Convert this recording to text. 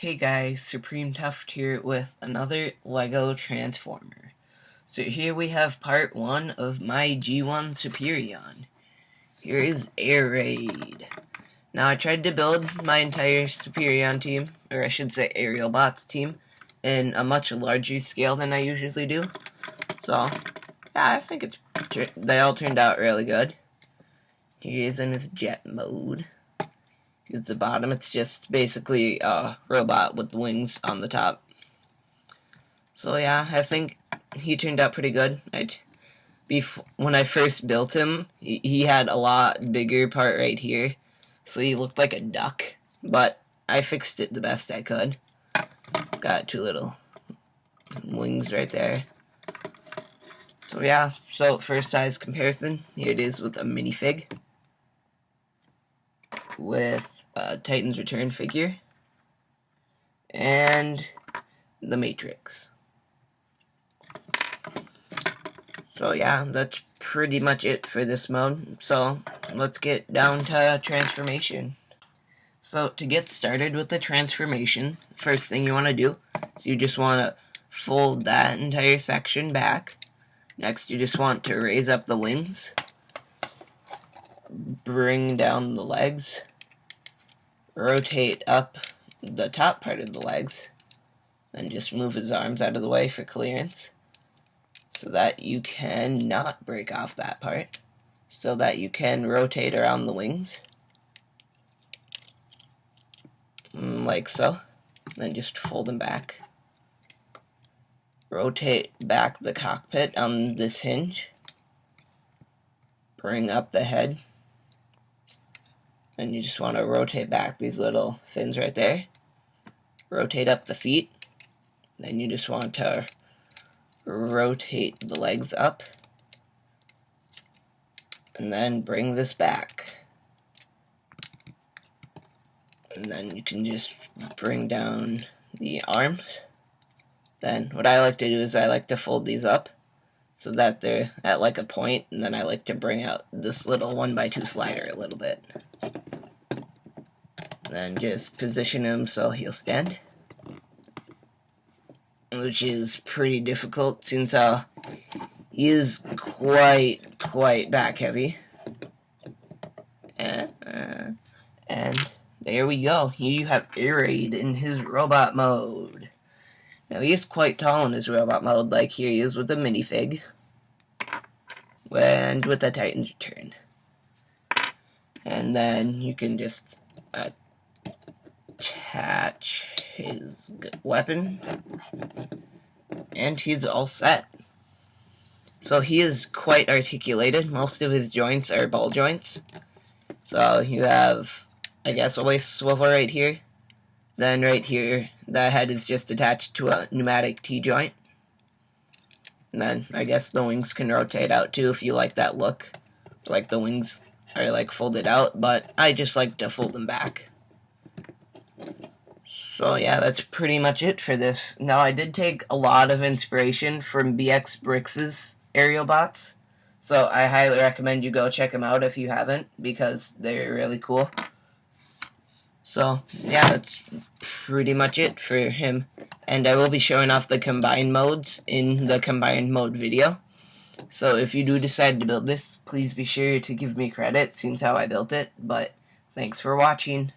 Hey guys, Supreme Tuft here with another LEGO Transformer. So here we have part 1 of my G1 Superion. Here is Air Raid. Now I tried to build my entire Superion team, or I should say Aerial Bots team, in a much larger scale than I usually do. So, yeah, I think they all turned out really good. Here he is in his jet mode. Here's the bottom. It's just basically a robot with wings on the top. So yeah, I think he turned out pretty good. When I first built him, he had a lot bigger part right here, so he looked like a duck. But I fixed it the best I could. Got two little wings right there. So yeah, so first size comparison. Here it is with a minifig. With Titan's Return figure and the Matrix. So yeah, that's pretty much it for this mode. So let's get down to transformation. So to get started with the transformation, first thing you want to do is you just want to fold that entire section back. Next you just want to raise up the wings, bring down the legs, rotate up the top part of the legs, then just move his arms out of the way for clearance so that you can not break off that part, so that you can rotate around the wings like so. Then just fold them back, rotate back the cockpit on this hinge, bring up the head. And you just want to rotate back these little fins right there. Rotate up the feet. Then you just want to rotate the legs up. And then bring this back. And then you can just bring down the arms. Then what I like to do is I like to fold these up so that they're at like a point, and then I like to bring out this little 1x2 slider a little bit. Then just position him so he'll stand, which is pretty difficult since he is quite back heavy. And there we go. Here you have Air Raid in his robot mode. Now he is quite tall in his robot mode, like here he is with the minifig and with the Titan's Return. And then you can just attach his weapon, and he's all set. So he is quite articulated. Most of his joints are ball joints. So you have, I guess, a waist swivel right here. Then right here, the head is just attached to a pneumatic T-joint. And then I guess the wings can rotate out too if you like that look. Like the wings are like folded out, but I just like to fold them back. So yeah, that's pretty much it for this. Now I did take a lot of inspiration from BX Brix's aerial bots, so I highly recommend you go check them out if you haven't, because they're really cool. So yeah, that's pretty much it for him, and I will be showing off the combined modes in the combined mode video. So if you do decide to build this, please be sure to give me credit since how I built it, but thanks for watching.